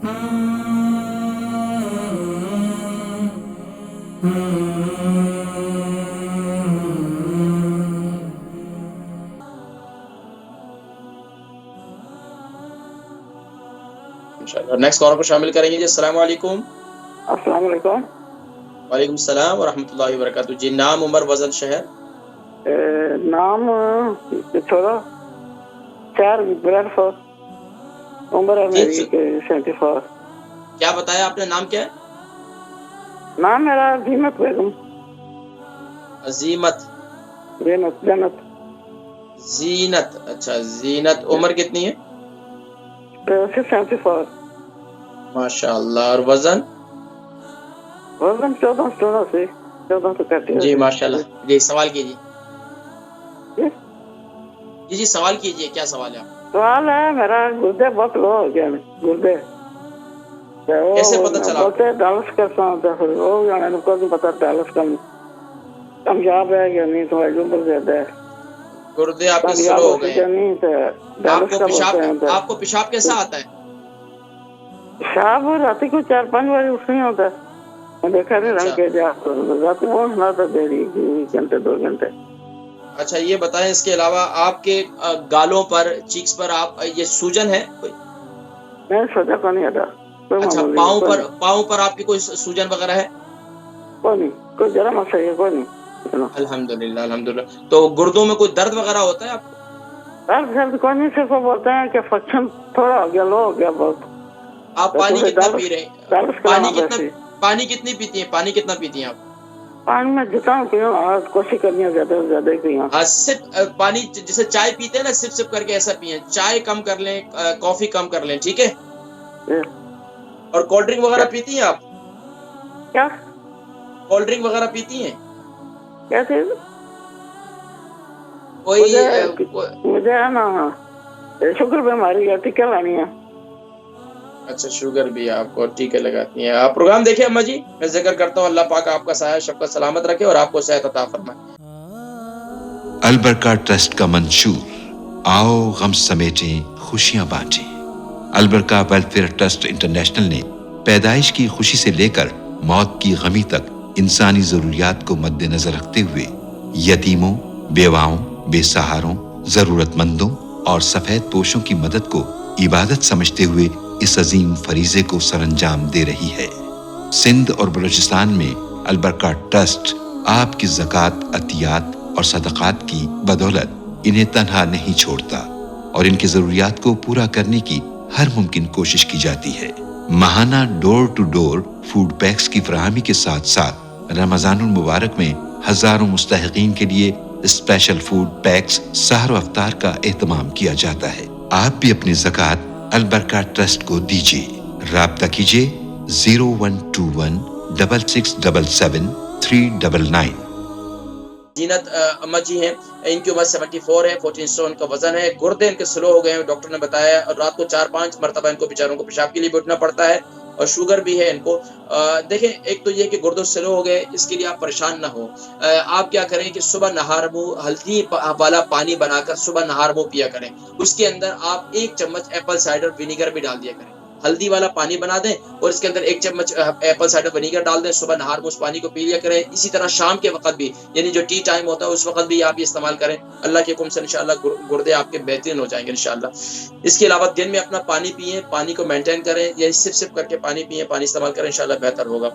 Next collar کو شامل کریں گے جی. السلام علیکم. السلام علیکم. وعلیکم السلام ورحمۃ اللہ وبرکاتہ. جی نام، عمر، وزن، شہر. نام چھوڑا 4 بریڈ فور، عمر ہے میری 74. کیا بتایا آپ نے؟ نام کیا ہے؟ نام میرا زینت بیگم. عظیمت، جنت. زینت. اچھا زینت. عمر کتنی ہے؟ 74. ماشاء اللہ. اور وزن؟ وزن 14 سے 14 سے کرتی ہے. جی ماشاء اللہ. جی سوال کیجیے. جی سوال کیجیے. کیا سوال ہے آپ؟ سوال ہے میرا، گردے بہت لو ہو گیا. گردے کیسے پتہ چلا؟ بولتے ڈالس کرتا ہوں تو پھر وہ ان کو نہیں پتا ڈالس کامیاب ہے یا نہیں. تو عمر زیادہ ہے، گردے آپ کے سلو ہو گئے ہیں. آپ کو پیشاب کیسا آتا ہے؟ پیشاب رات کو 4-5 بجے اٹھ نہیں ہوتا ہے. میں دیکھا نہیں رنگ کے جا رات کو پہنچنا تھا دیر 2 گھنٹے. اچھا یہ بتائیں، اس کے علاوہ آپ کے گالوں پر، چیکس پر آپ یہ سوجن ہے کوئی؟ نہیں سوجا کو نہیں آتا. اچھا پاؤں پر آپ کی کوئی سوجن وغیرہ ہے؟ کوئی نہیں، کوئی ذرا مسا ہے، کوئی نہیں. الحمدللہ الحمدللہ. تو گردوں میں کوئی درد وغیرہ ہوتا ہے آپ کو؟ درد کوئی نہیں، صرف بولتے ہیں کہ فنکشن تھوڑا ہو گیا، لو ہو گیا بہت. آپ پانی کتنا پی رہے ہیں؟ پانی کتنی پیتی ہیں؟ پانی کتنا پیتی ہیں آپ؟ پانی میں جتنا پیوں کوشش کرنی ہے زیادہ سے زیادہ ہی پیوں. پانی جیسے چائے پیتے ہیں نا، سپ سپ کر کے ایسا پیئیں. چائے کم کر لیں، کافی کم کر لیں، ٹھیک ہے؟ اور کولڈ ڈرنک وغیرہ پیتی ہیں آپ؟ کیا کولڈ ڈرنک وغیرہ پیتی ہیں؟ کیسے؟ مجھے ہے نا شوگر بیماری ہے، ٹیکے لانی ہے. اچھا شوگر بھی ہے آپ کو، ٹیکے لگاتی ہیں آپ. پروگرام دیکھیں اما جی. میں ذکر کرتا ہوں اللہ پاک آپ کا سایہ شفقت سلامت رکھے اور آپ کو صحت عطا فرمائے. البرکہ ٹرسٹ کا منشور، آؤ غم سمیٹیں خوشیاں بانٹیں. البرکہ ویلفیئر ٹرسٹ انٹرنیشنل نے پیدائش کی خوشی سے لے کر موت کی غمی تک انسانی ضروریات کو مد نظر رکھتے ہوئے یتیموں، بیواؤں، بے سہاروں، ضرورت مندوں اور سفید پوشوں کی مدد کو عبادت سمجھتے ہوئے اس عظیم فریضے کو سر انجام دے رہی ہے. سندھ اور بلوچستان میں البرکہ ٹرسٹ آپ کی زکوٰۃ، عطیات اور صدقات کی بدولت انہیں تنہا نہیں چھوڑتا اور ان کی ضروریات کو پورا کرنے کی ہر ممکن کوشش کی جاتی ہے. ماہانہ ڈور ٹو ڈور فوڈ پیکس کی فراہمی کے ساتھ ساتھ رمضان المبارک میں ہزاروں مستحقین کے لیے اسپیشل فوڈ پیکس سحر و افطار کا اہتمام کیا جاتا ہے. آپ بھی اپنی زکوٰۃ البرکہ ٹرسٹ کو دیجیے. رابطہ کیجیے 0121 6677 399. زینت اما جی ہیں، ان کی عمر 74 ہے، 14 سٹون کا وزن ہے. گردے ان کے سلو ہو گئے ہیں، ڈاکٹر نے بتایا. اور رات کو 4-5 مرتبہ ان کو بیچاروں کو پیشاب کے لیے بھی اٹھنا پڑتا ہے اور شوگر بھی ہے ان کو. دیکھیں ایک تو یہ کہ گردوں سلو ہو گئے، اس کے لیے آپ پریشان نہ ہو. آپ کیا کریں کہ صبح نہار منہ ہلدی والا پانی بنا کر صبح نہار منہ پیا کریں. اس کے اندر آپ 1 چمچ ایپل سائڈر ونیگر بھی ڈال دیا کریں. ہلدی والا پانی بنا دیں اور اس کے اندر 1 چمچ ایپل سائڈر ونیگر ڈال دیں. صبح نہار منہ اس پانی کو پی لیا کریں. اسی طرح شام کے وقت بھی، یعنی جو ٹی ٹائم ہوتا ہے اس وقت بھی آپ یہ استعمال کریں. اللہ کے حکم سے انشاءاللہ گردے آپ کے بہترین ہو جائیں گے انشاءاللہ. اس کے علاوہ دن میں اپنا پانی پئیں، پانی کو مینٹین کریں، یعنی سپ سپ کر کے پانی پئیں، پانی استعمال کریں، انشاءاللہ بہتر ہوگا.